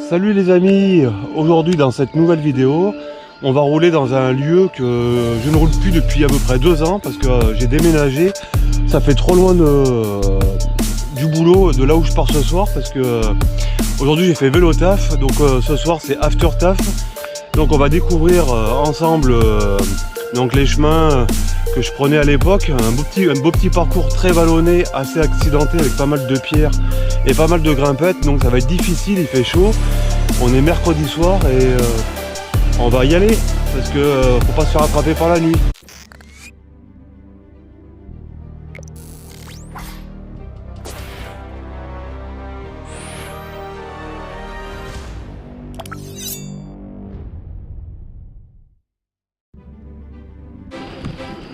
Salut les amis, aujourd'hui dans cette nouvelle vidéo, on va rouler dans un lieu que je ne roule plus depuis à peu près 2 ans parce que j'ai déménagé. Ça fait trop loin du boulot, de là où je pars ce soir, parce que aujourd'hui j'ai fait vélo taf, donc ce soir c'est after taf. Donc on va découvrir ensemble donc les chemins que je prenais à l'époque, un beau petit parcours très vallonné, assez accidenté avec pas mal de pierres et pas mal de grimpettes, donc ça va être difficile, il fait chaud. On est mercredi soir et on va y aller parce que faut pas se faire attraper par la nuit.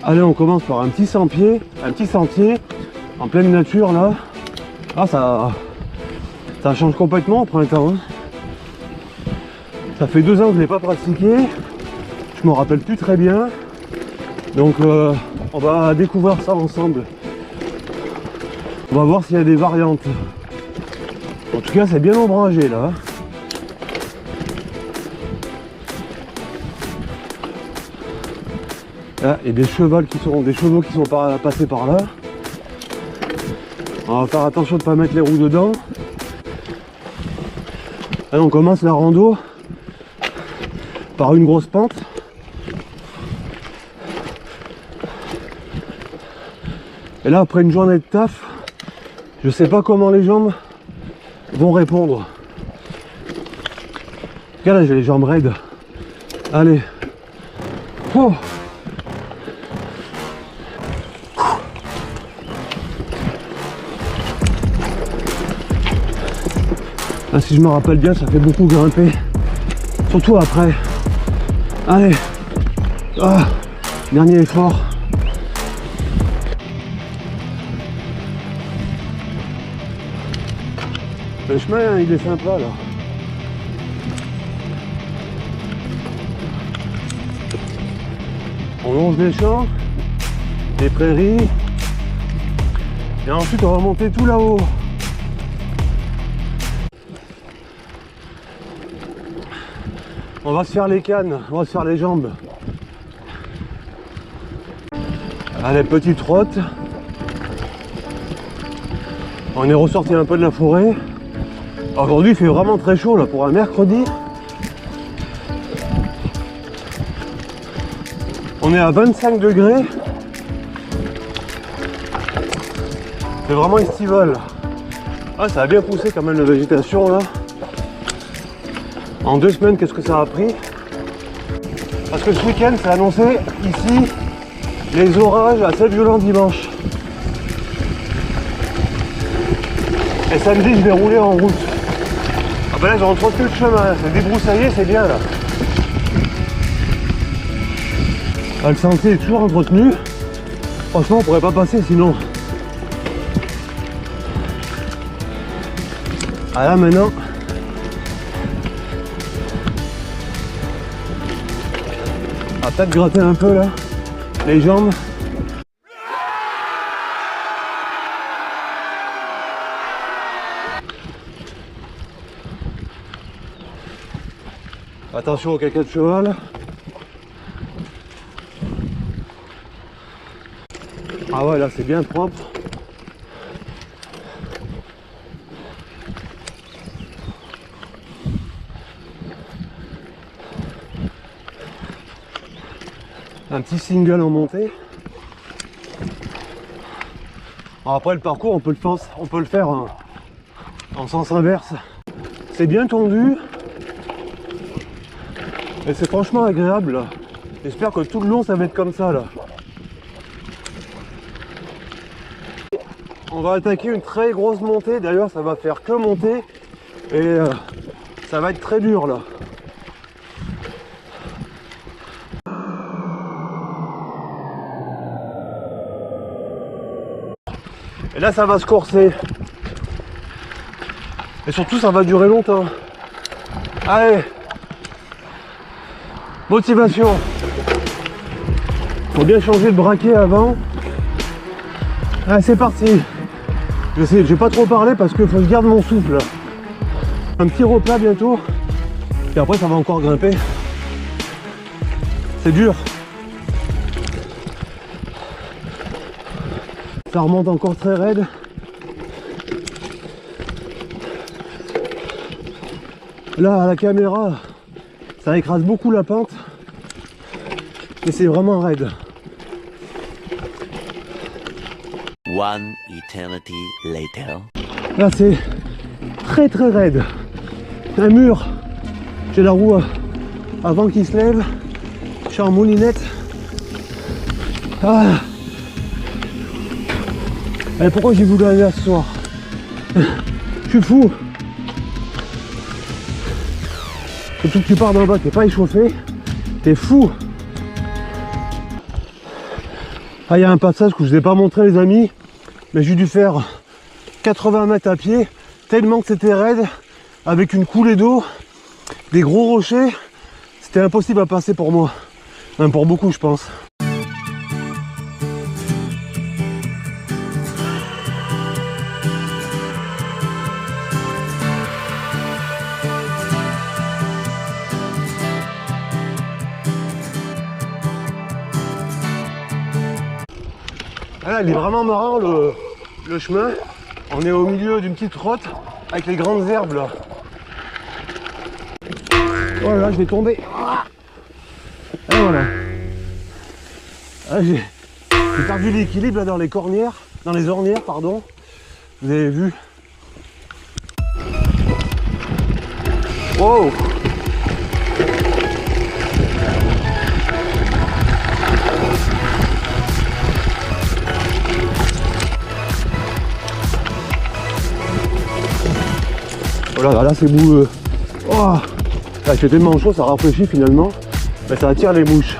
Allez, on commence par un petit sentier en pleine nature là. Ah, ça change complètement au printemps. Hein. Ça fait 2 ans que je l'ai pas pratiqué. Je me rappelle plus très bien. Donc on va découvrir ça ensemble. On va voir s'il y a des variantes. En tout cas, c'est bien ombragé là. Là, et des chevaux qui sont passés par là. On va faire attention de ne pas mettre les roues dedans. Là, on commence la rando par une grosse pente. Et là, après une journée de taf, je sais pas comment les jambes vont répondre. Regarde là, j'ai les jambes raides. Allez. Oh. Là, si je me rappelle bien, ça fait beaucoup grimper. Surtout après. Allez. Ah. Dernier effort. Le chemin, il est sympa là. On longe les champs, les prairies, et ensuite on va monter tout là-haut. On va se faire les cannes, on va se faire les jambes. Allez, petite route. On est ressorti un peu de la forêt. Aujourd'hui il fait vraiment très chaud là pour un mercredi. On est à 25 degrés. C'est vraiment estival. Ah, ça a bien poussé quand même la végétation là. En 2 semaines, qu'est-ce que ça a pris? Parce que ce week-end, c'est annoncé ici les orages assez violents dimanche. Et samedi, je vais rouler en route. Ah ben là, j'ai entretenu le chemin, c'est débroussaillé, c'est bien là. Ah, le sentier est toujours entretenu. Franchement, on pourrait pas passer sinon. Ah là, maintenant. On va peut-être gratter un peu là, les jambes. Attention au caca de cheval. Ah ouais, là c'est bien propre. Un petit single en montée. Alors après le parcours on peut le faire en sens inverse. C'est bien tendu et c'est franchement agréable là. J'espère que tout le long ça va être comme ça là. On va attaquer une très grosse montée, d'ailleurs ça va faire que monter et ça va être très dur là. Et là ça va se corser. Et surtout ça va durer longtemps. Allez. Motivation. Faut bien changer le braquet avant. Allez, c'est parti. Je vais pas trop parler parce qu'il faut que je garde mon souffle. Un petit repas bientôt. Et après ça va encore grimper. C'est dur. Ça remonte encore très raide. Là à la caméra, ça écrase beaucoup la pente. Mais c'est vraiment raide. One eternity later. Là c'est très très raide. Un mur. J'ai la roue avant qu'il se lève. Je suis en moulinette. Ah. Et pourquoi j'ai voulu aller là ce soir? Je suis fou. Surtout que tu pars d'un bas qui n'est pas échauffé. T'es fou. Ah, il y a un passage que je vous ai pas montré les amis. Mais j'ai dû faire 80 mètres à pied. Tellement que c'était raide. Avec une coulée d'eau. Des gros rochers. C'était impossible à passer pour moi. Même pour beaucoup je pense. Ah, il est vraiment marrant le chemin. On est au milieu d'une petite grotte avec les grandes herbes là. Oh là là, je vais tomber. Et voilà. Ah, j'ai perdu l'équilibre là dans les cornières, dans les ornières, pardon. Vous avez vu. Wow. Oh là, c'est boueux. Oh là, il fait tellement chaud, ça rafraîchit finalement. Mais ça attire les mouches.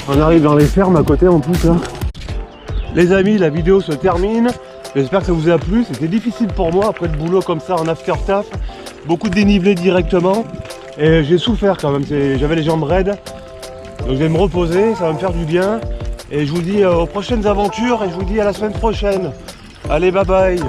On arrive dans les fermes à côté en plus là. Les amis, la vidéo se termine. J'espère que ça vous a plu. C'était difficile pour moi après le boulot comme ça en after taf. Beaucoup de dénivelé directement. Et j'ai souffert quand même. J'avais les jambes raides. Donc je vais me reposer, ça va me faire du bien. Et je vous dis aux prochaines aventures et je vous dis à la semaine prochaine. Allez, bye bye.